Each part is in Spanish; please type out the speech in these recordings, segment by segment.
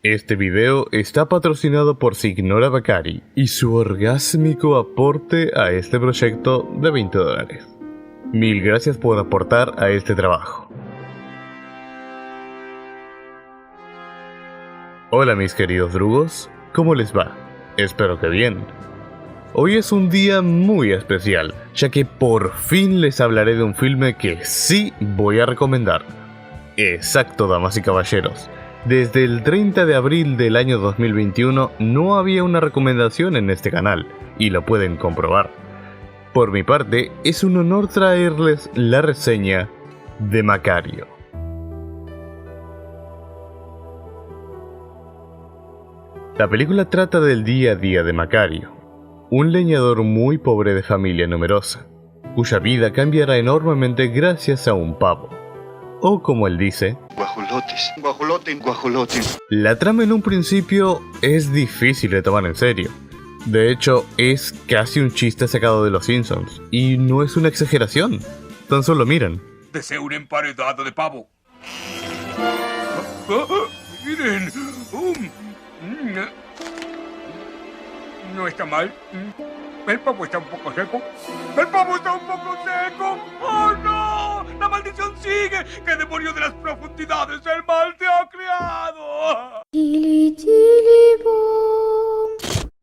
Este video está patrocinado por Signora Baccari y su orgásmico aporte a este proyecto de $20. Mil gracias por aportar a este trabajo. Hola mis queridos drugos, ¿cómo les va? Espero que bien. Hoy es un día muy especial, ya que por fin les hablaré de un filme que sí voy a recomendar. Exacto, damas y caballeros. Desde el 30 de abril del año 2021 no había una recomendación en este canal, y lo pueden comprobar. Por mi parte, es un honor traerles la reseña de Macario. La película trata del día a día de Macario, un leñador muy pobre de familia numerosa, cuya vida cambiará enormemente gracias a un pavo. O como él dice, guajolotes. La trama en un principio es difícil de tomar en serio. De hecho, es casi un chiste sacado de Los Simpsons, y no es una exageración. Tan solo miren. Deseo un emparedado de pavo. Miren. No está mal. El pavo está un poco seco. ¡Oh no! ¡La maldición sigue! ¡Qué demonio de las profundidades! ¡El mal te ha creado!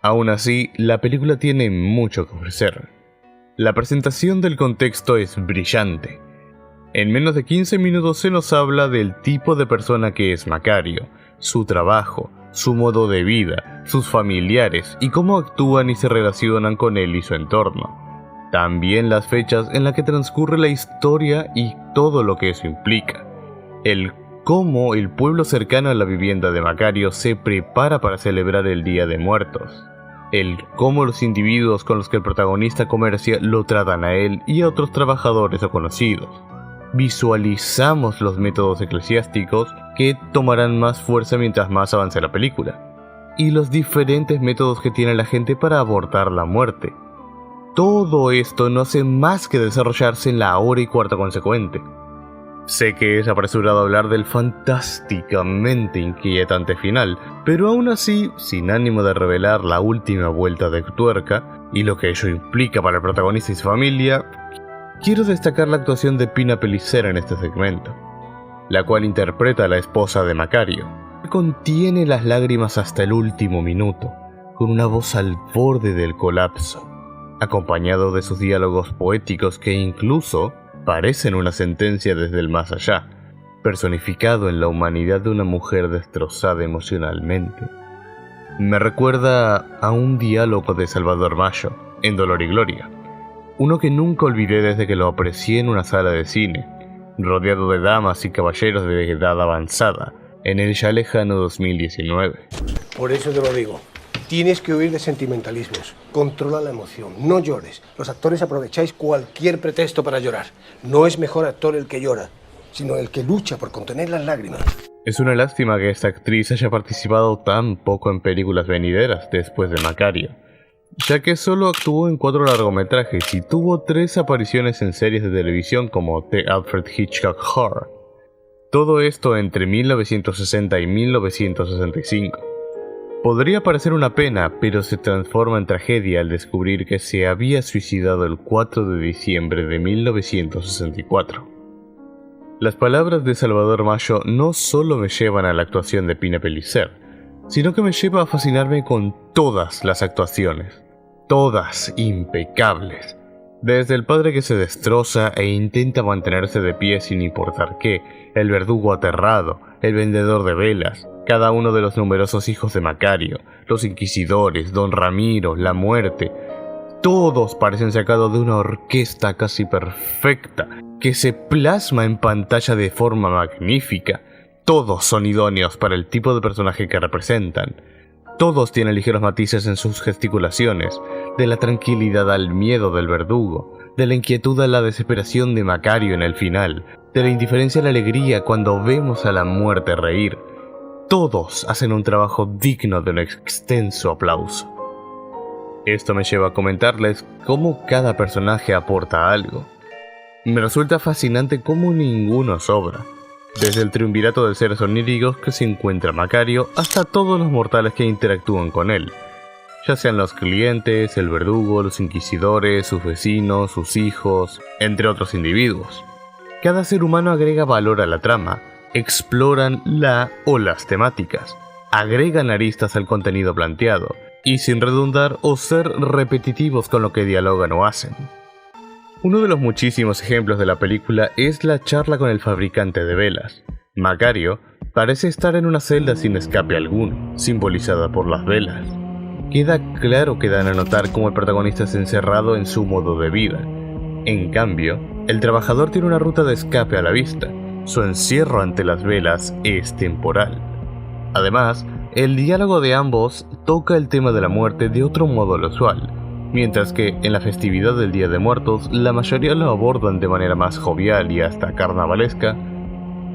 Aún así, la película tiene mucho que ofrecer. La presentación del contexto es brillante. En menos de 15 minutos se nos habla del tipo de persona que es Macario, su trabajo, su modo de vida, sus familiares y cómo actúan y se relacionan con él y su entorno. También las fechas en las que transcurre la historia y todo lo que eso implica. El cómo el pueblo cercano a la vivienda de Macario se prepara para celebrar el Día de Muertos. El cómo los individuos con los que el protagonista comercia lo tratan a él y a otros trabajadores o conocidos. Visualizamos los métodos eclesiásticos que tomarán más fuerza mientras más avance la película, y los diferentes métodos que tiene la gente para abortar la muerte. Todo esto no hace más que desarrollarse en la hora y cuarto consecuente. Sé que es apresurado hablar del fantásticamente inquietante final, pero aún así, sin ánimo de revelar la última vuelta de tuerca y lo que ello implica para el protagonista y su familia, quiero destacar la actuación de Pina Pellicer en este segmento, la cual interpreta a la esposa de Macario. Contiene las lágrimas hasta el último minuto, con una voz al borde del colapso, acompañado de sus diálogos poéticos que incluso parecen una sentencia desde el más allá, personificado en la humanidad de una mujer destrozada emocionalmente. Me recuerda a un diálogo de Salvador Mayo, en Dolor y Gloria, uno que nunca olvidé desde que lo aprecié en una sala de cine, rodeado de damas y caballeros de edad avanzada, en el ya lejano 2019. Por eso te lo digo, tienes que huir de sentimentalismos, controla la emoción, no llores. Los actores aprovecháis cualquier pretexto para llorar. No es mejor actor el que llora, sino el que lucha por contener las lágrimas. Es una lástima que esta actriz haya participado tan poco en películas venideras después de Macario, ya que solo actuó en 4 largometrajes y tuvo 3 apariciones en series de televisión como The Alfred Hitchcock Horror. Todo esto entre 1960 y 1965. Podría parecer una pena, pero se transforma en tragedia al descubrir que se había suicidado el 4 de diciembre de 1964. Las palabras de Salvador Mayo no solo me llevan a la actuación de Pina Pellicer, sino que me lleva a fascinarme con todas las actuaciones, todas impecables. Desde el padre que se destroza e intenta mantenerse de pie sin importar qué, el verdugo aterrado, el vendedor de velas, cada uno de los numerosos hijos de Macario, los inquisidores, Don Ramiro, la muerte, todos parecen sacados de una orquesta casi perfecta, que se plasma en pantalla de forma magnífica. Todos son idóneos para el tipo de personaje que representan. Todos tienen ligeros matices en sus gesticulaciones, de la tranquilidad al miedo del verdugo, de la inquietud a la desesperación de Macario en el final, de la indiferencia a la alegría cuando vemos a la muerte reír. Todos hacen un trabajo digno de un extenso aplauso. Esto me lleva a comentarles cómo cada personaje aporta algo. Me resulta fascinante cómo ninguno sobra. desde el triunvirato de seres oníricos que se encuentra Macario hasta todos los mortales que interactúan con él, ya sean los clientes, el verdugo, los inquisidores, sus vecinos, sus hijos, entre otros individuos. Cada ser humano agrega valor a la trama, exploran las temáticas, agregan aristas al contenido planteado, y sin redundar o ser repetitivos con lo que dialogan o hacen. Uno de los muchísimos ejemplos de la película es la charla con el fabricante de velas. Macario parece estar en una celda sin escape alguno, simbolizada por las velas. Queda claro que dan a notar cómo el protagonista es encerrado en su modo de vida. En cambio, el trabajador tiene una ruta de escape a la vista. Su encierro ante las velas es temporal. Además, el diálogo de ambos toca el tema de la muerte de otro modo lo usual, mientras que en la festividad del Día de Muertos la mayoría lo abordan de manera más jovial y hasta carnavalesca.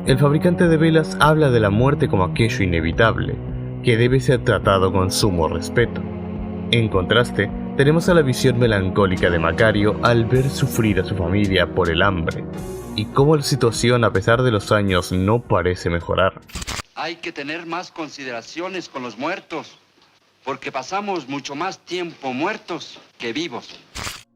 El fabricante de velas habla de la muerte como aquello inevitable, que debe ser tratado con sumo respeto. En contraste, tenemos a la visión melancólica de Macario al ver sufrir a su familia por el hambre, y cómo la situación a pesar de los años no parece mejorar. Hay que tener más consideraciones con los muertos, porque pasamos mucho más tiempo muertos que vivos.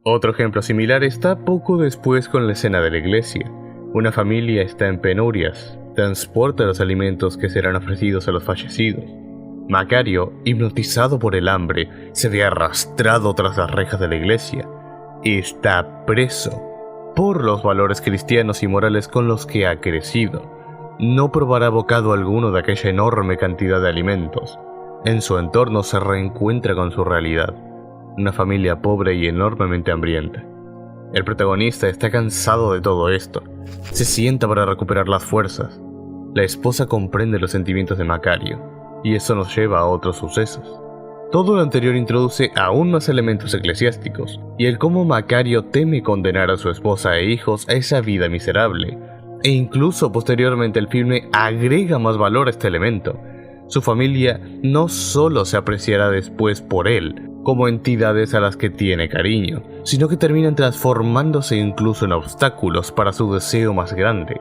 Otro ejemplo similar está poco después con la escena de la iglesia. Una familia está en penurias, transporta los alimentos que serán ofrecidos a los fallecidos. Macario, hipnotizado por el hambre, se ve arrastrado tras las rejas de la iglesia. Está preso por los valores cristianos y morales con los que ha crecido. No probará bocado alguno de aquella enorme cantidad de alimentos. En su entorno se reencuentra con su realidad, una familia pobre y enormemente hambrienta. El protagonista está cansado de todo esto. Se sienta para recuperar las fuerzas. La esposa comprende los sentimientos de Macario, y eso nos lleva a otros sucesos. Todo lo anterior introduce aún más elementos eclesiásticos, y el cómo Macario teme condenar a su esposa e hijos a esa vida miserable, e incluso posteriormente el filme agrega más valor a este elemento. Su familia no solo se apreciará después por él, como entidades a las que tiene cariño, sino que terminan transformándose incluso en obstáculos para su deseo más grande,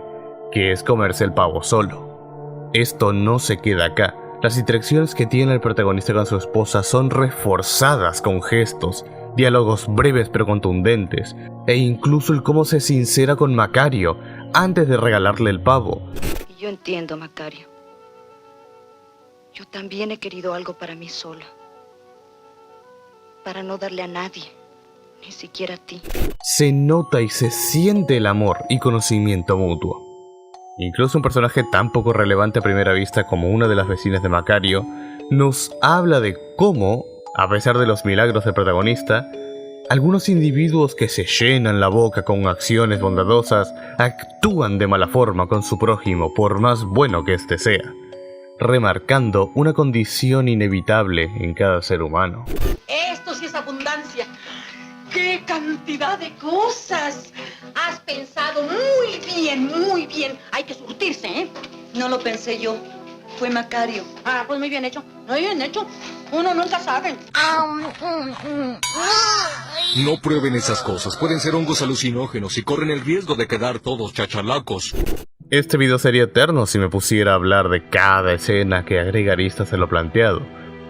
que es comerse el pavo solo. Esto no se queda acá. Las interacciones que tiene el protagonista con su esposa son reforzadas con gestos, diálogos breves pero contundentes, e incluso el cómo se sincera con Macario antes de regalarle el pavo. Yo entiendo, Macario. Yo también he querido algo para mí sola. Para no darle a nadie, ni siquiera a ti. Se nota y se siente el amor y conocimiento mutuo. Incluso un personaje tan poco relevante a primera vista como una de las vecinas de Macario nos habla de cómo, a pesar de los milagros del protagonista, algunos individuos que se llenan la boca con acciones bondadosas actúan de mala forma con su prójimo por más bueno que éste sea, remarcando una condición inevitable en cada ser humano. Esto sí es abundancia. ¡Qué cantidad de cosas! Has pensado muy bien, muy bien. Hay que surtirse, ¿eh? No lo pensé yo. Fue Macario. Ah, pues muy bien hecho. Muy bien hecho. Uno nunca sabe. No prueben esas cosas. Pueden ser hongos alucinógenos y corren el riesgo de quedar todos chachalacos. Este video sería eterno si me pusiera a hablar de cada escena que agrega aristas a lo planteado,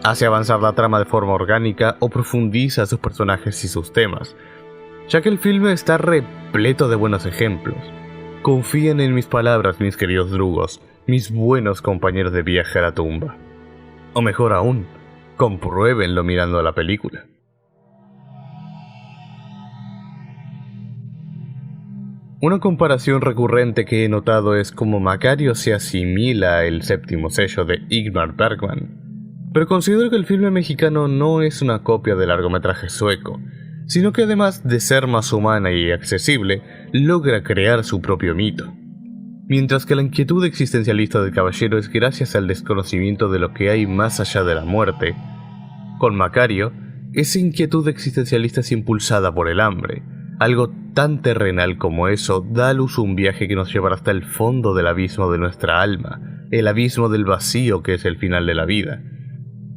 hace avanzar la trama de forma orgánica o profundiza sus personajes y sus temas, ya que el filme está repleto de buenos ejemplos. Confíen en mis palabras, mis queridos drugos, mis buenos compañeros de viaje a la tumba. O mejor aún, compruébenlo mirando la película. Una comparación recurrente que he notado es cómo Macario se asimila al séptimo sello de Ingmar Bergman, pero considero que el filme mexicano no es una copia del largometraje sueco, sino que además de ser más humana y accesible, logra crear su propio mito. Mientras que la inquietud existencialista del caballero es gracias al desconocimiento de lo que hay más allá de la muerte, con Macario, esa inquietud existencialista es impulsada por el hambre. Algo tan terrenal como eso da a luz un viaje que nos llevará hasta el fondo del abismo de nuestra alma, el abismo del vacío que es el final de la vida,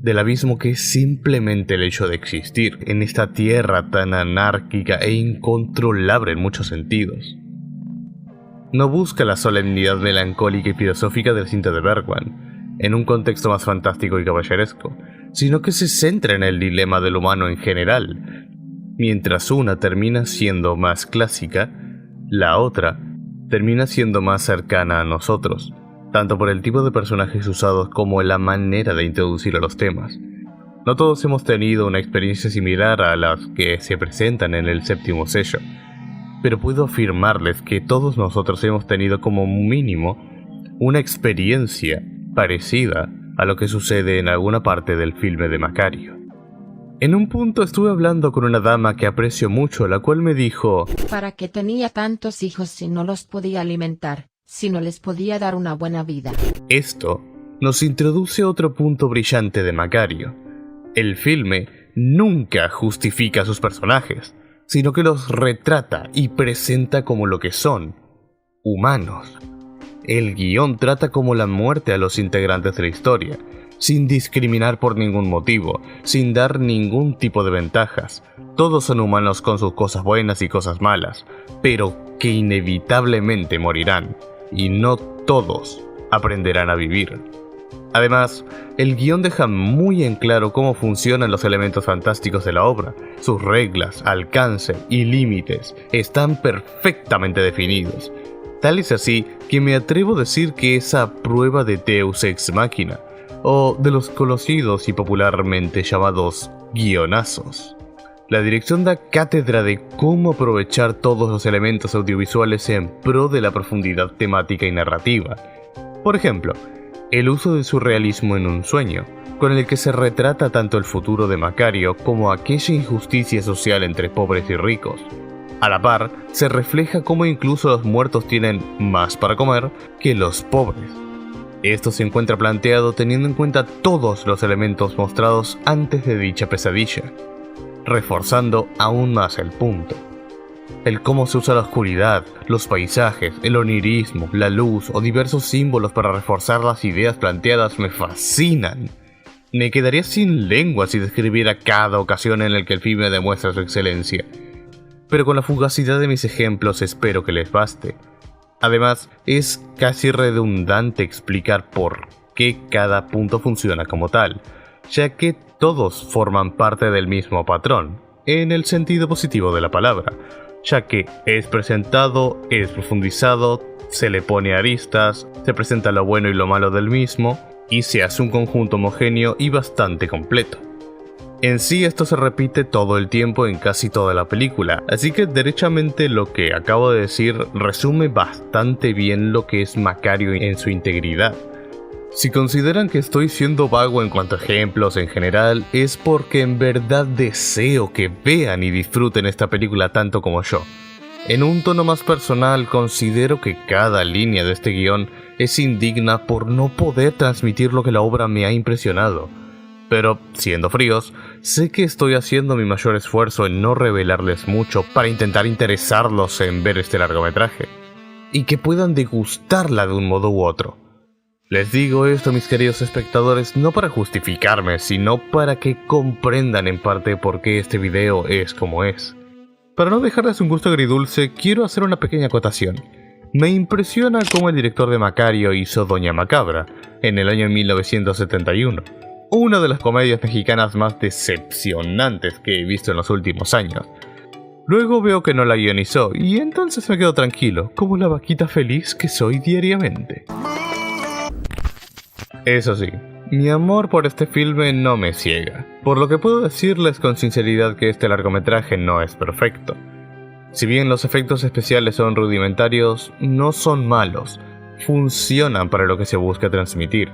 del abismo que es simplemente el hecho de existir en esta tierra tan anárquica e incontrolable en muchos sentidos. no busca la solemnidad melancólica y filosófica del cinta de Bergman, en un contexto más fantástico y caballeresco, sino que se centra en el dilema del humano en general. Mientras una termina siendo más clásica, la otra termina siendo más cercana a nosotros, tanto por el tipo de personajes usados como la manera de introducir a los temas. No todos hemos tenido una experiencia similar a las que se presentan en el séptimo sello, pero puedo afirmarles que todos nosotros hemos tenido como mínimo una experiencia parecida a lo que sucede en alguna parte del filme de Macario. En un punto estuve hablando con una dama que aprecio mucho, la cual me dijo: ¿para qué tenía tantos hijos si no los podía alimentar, si no les podía dar una buena vida? Esto nos introduce a otro punto brillante de Macario. El filme nunca justifica a sus personajes, sino que los retrata y presenta como lo que son, humanos. El guión trata como la muerte a los integrantes de la historia, sin discriminar por ningún motivo, sin dar ningún tipo de ventajas. Todos son humanos con sus cosas buenas y cosas malas, pero que inevitablemente morirán, y no todos aprenderán a vivir. Además, el guión deja muy en claro cómo funcionan los elementos fantásticos de la obra. Sus reglas, alcance y límites están perfectamente definidos. Tal es así que me atrevo a decir que esa prueba de Deus Ex Machina, o de los conocidos y popularmente llamados guionazos. La dirección da cátedra de cómo aprovechar todos los elementos audiovisuales en pro de la profundidad temática y narrativa. Por ejemplo, el uso del surrealismo en un sueño, con el que se retrata tanto el futuro de Macario como aquella injusticia social entre pobres y ricos. A la par, se refleja cómo incluso los muertos tienen más para comer que los pobres. Esto se encuentra planteado teniendo en cuenta todos los elementos mostrados antes de dicha pesadilla, reforzando aún más el punto. El cómo se usa la oscuridad, los paisajes, el onirismo, la luz o diversos símbolos para reforzar las ideas planteadas me fascinan. Me quedaría sin lengua si describiera cada ocasión en la que el filme demuestra su excelencia, pero con la fugacidad de mis ejemplos espero que les baste. Además, es casi redundante explicar por qué cada punto funciona como tal, ya que todos forman parte del mismo patrón, en el sentido positivo de la palabra, ya que es presentado, es profundizado, se le pone aristas, se presenta lo bueno y lo malo del mismo, y se hace un conjunto homogéneo y bastante completo. En sí esto se repite todo el tiempo en casi toda la película, así que derechamente lo que acabo de decir resume bastante bien lo que es Macario en su integridad. Si consideran que estoy siendo vago en cuanto a ejemplos en general, es porque en verdad deseo que vean y disfruten esta película tanto como yo. En un tono más personal, considero que cada línea de este guión es indigna por no poder transmitir lo que la obra me ha impresionado. Pero, siendo fríos, sé que estoy haciendo mi mayor esfuerzo en no revelarles mucho para intentar interesarlos en ver este largometraje, y que puedan degustarla de un modo u otro. Les digo esto, mis queridos espectadores, no para justificarme, sino para que comprendan en parte por qué este video es como es. Para no dejarles un gusto agridulce, quiero hacer una pequeña acotación. Me impresiona cómo el director de Macario hizo Doña Macabra, en el año 1971, una de las comedias mexicanas más decepcionantes que he visto en los últimos años. Luego veo que no la guionizó, y entonces me quedo tranquilo, como la vaquita feliz que soy diariamente. Eso sí, mi amor por este filme no me ciega, por lo que puedo decirles con sinceridad que este largometraje no es perfecto. Si bien los efectos especiales son rudimentarios, no son malos, funcionan para lo que se busca transmitir,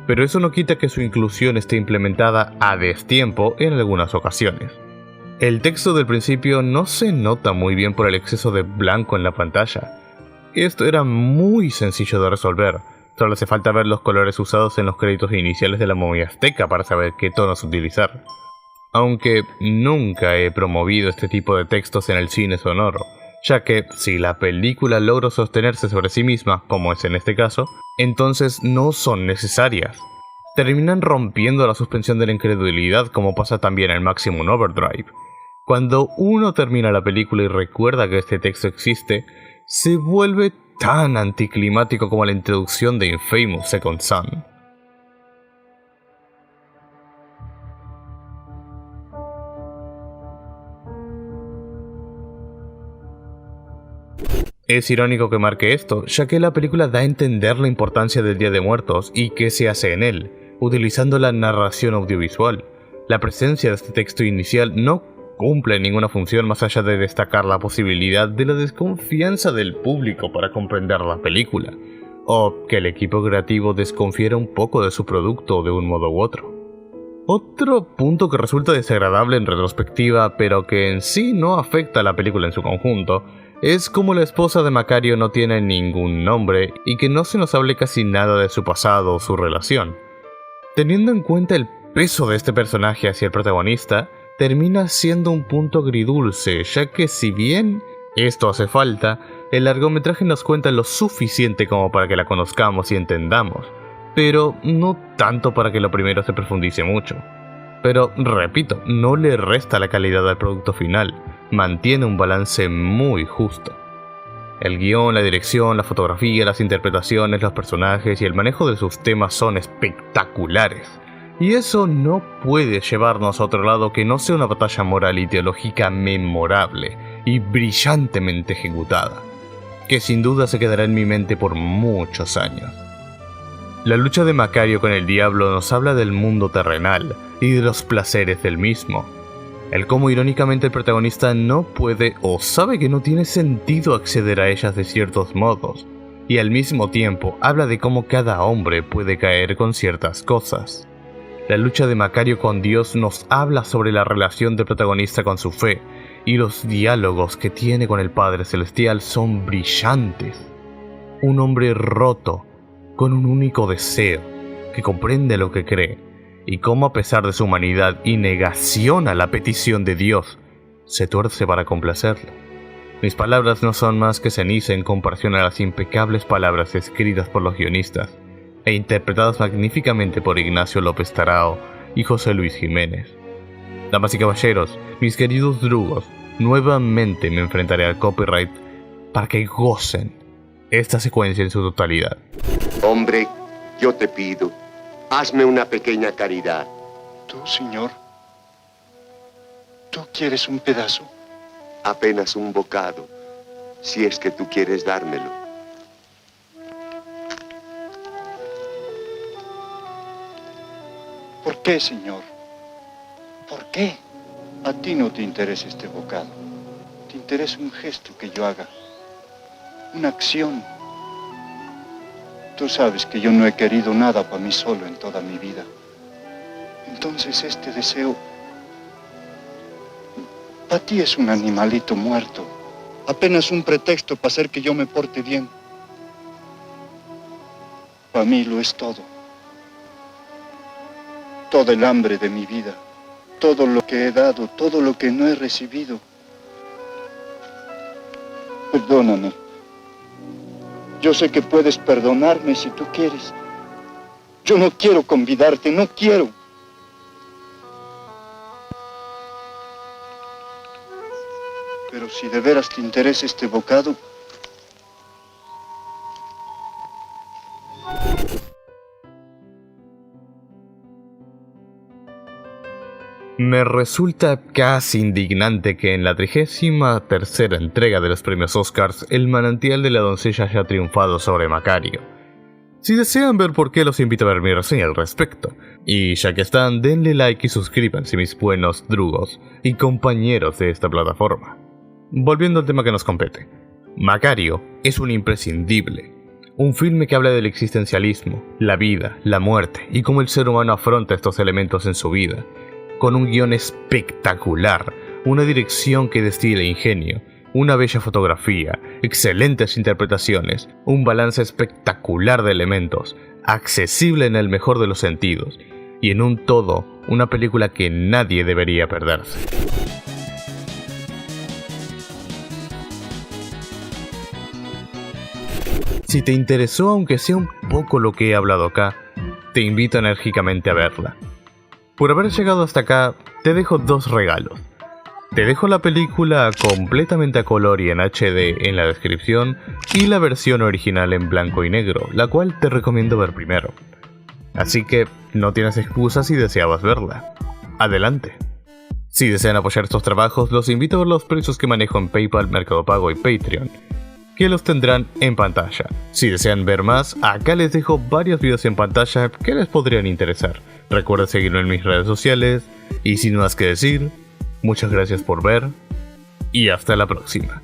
pero eso no quita que su inclusión esté implementada a destiempo en algunas ocasiones. El texto del principio no se nota muy bien por el exceso de blanco en la pantalla. Esto era muy sencillo de resolver. Solo hace falta ver los colores usados en los créditos iniciales de la momia azteca para saber qué tonos utilizar. Aunque nunca he promovido este tipo de textos en el cine sonoro, ya que si la película logra sostenerse sobre sí misma, como es en este caso, entonces no son necesarias. Terminan rompiendo la suspensión de la incredulidad, como pasa también en Maximum Overdrive. Cuando uno termina la película y recuerda que este texto existe, se vuelve tan anticlimático como la introducción de Infamous Second Son. Es irónico que marque esto, ya que la película da a entender la importancia del Día de Muertos y qué se hace en él, utilizando la narración audiovisual. La presencia de este texto inicial no cumple ninguna función más allá de destacar la posibilidad de la desconfianza del público para comprender la película, o que el equipo creativo desconfiera un poco de su producto de un modo u otro. Otro punto que resulta desagradable en retrospectiva, pero que en sí no afecta a la película en su conjunto, es como la esposa de Macario no tiene ningún nombre y que no se nos hable casi nada de su pasado o su relación. Teniendo en cuenta el peso de este personaje hacia el protagonista, termina siendo un punto agridulce, ya que si bien esto hace falta, el largometraje nos cuenta lo suficiente como para que la conozcamos y entendamos, pero no tanto para que lo primero se profundice mucho. Pero, repito, no le resta la calidad al producto final, mantiene un balance muy justo. El guión, la dirección, la fotografía, las interpretaciones, los personajes y el manejo de sus temas son espectaculares. Y eso no puede llevarnos a otro lado que no sea una batalla moral y teológica memorable y brillantemente ejecutada, que sin duda se quedará en mi mente por muchos años. La lucha de Macario con el diablo nos habla del mundo terrenal y de los placeres del mismo. El cómo irónicamente el protagonista no puede o sabe que no tiene sentido acceder a ellas de ciertos modos, y al mismo tiempo habla de cómo cada hombre puede caer con ciertas cosas. La lucha de Macario con Dios nos habla sobre la relación del protagonista con su fe, y los diálogos que tiene con el Padre Celestial son brillantes. Un hombre roto, con un único deseo, que comprende lo que cree, y cómo a pesar de su humanidad y negación a la petición de Dios, se tuerce para complacerlo. Mis palabras no son más que ceniza en comparación a las impecables palabras escritas por los guionistas, e interpretadas magníficamente por Ignacio López Tarao y José Luis Jiménez. Damas y caballeros, mis queridos drugos, nuevamente me enfrentaré al copyright para que gocen esta secuencia en su totalidad. Hombre, yo te pido, hazme una pequeña caridad. ¿Tú, señor? ¿Tú quieres un pedazo? Apenas un bocado, si es que tú quieres dármelo. ¿Por qué, señor? ¿Por qué? A ti no te interesa este bocado. Te interesa un gesto que yo haga. Una acción. Tú sabes que yo no he querido nada para mí solo en toda mi vida. Entonces este deseo para ti es un animalito muerto. Apenas un pretexto para hacer que yo me porte bien. Para mí lo es todo. Todo el hambre de mi vida. Todo lo que he dado, todo lo que no he recibido. Perdóname. Yo sé que puedes perdonarme si tú quieres. Yo no quiero convidarte, no quiero. Pero si de veras te interesa este bocado... Me resulta casi indignante que en la 33ª entrega de los premios Oscars el manantial de la doncella haya triunfado sobre Macario. Si desean ver por qué, los invito a ver mi reseña al respecto. Y ya que están, denle like y suscríbanse, mis buenos drugos y compañeros de esta plataforma. Volviendo al tema que nos compete. Macario es un imprescindible. Un filme que habla del existencialismo, la vida, la muerte y cómo el ser humano afronta estos elementos en su vida. Con un guión espectacular, una dirección que destila ingenio, una bella fotografía, excelentes interpretaciones, un balance espectacular de elementos, accesible en el mejor de los sentidos, y en un todo, una película que nadie debería perderse. Si te interesó aunque sea un poco lo que he hablado acá, te invito enérgicamente a verla. Por haber llegado hasta acá, te dejo dos regalos. Te dejo la película completamente a color y en HD en la descripción y la versión original en blanco y negro, la cual te recomiendo ver primero. Así que no tienes excusa si deseabas verla. Adelante. Si desean apoyar estos trabajos, los invito a ver los precios que manejo en PayPal, Mercado Pago y Patreon, que los tendrán en pantalla. Si desean ver más, acá les dejo varios videos en pantalla que les podrían interesar. Recuerda seguirme en mis redes sociales y sin más que decir, muchas gracias por ver y hasta la próxima.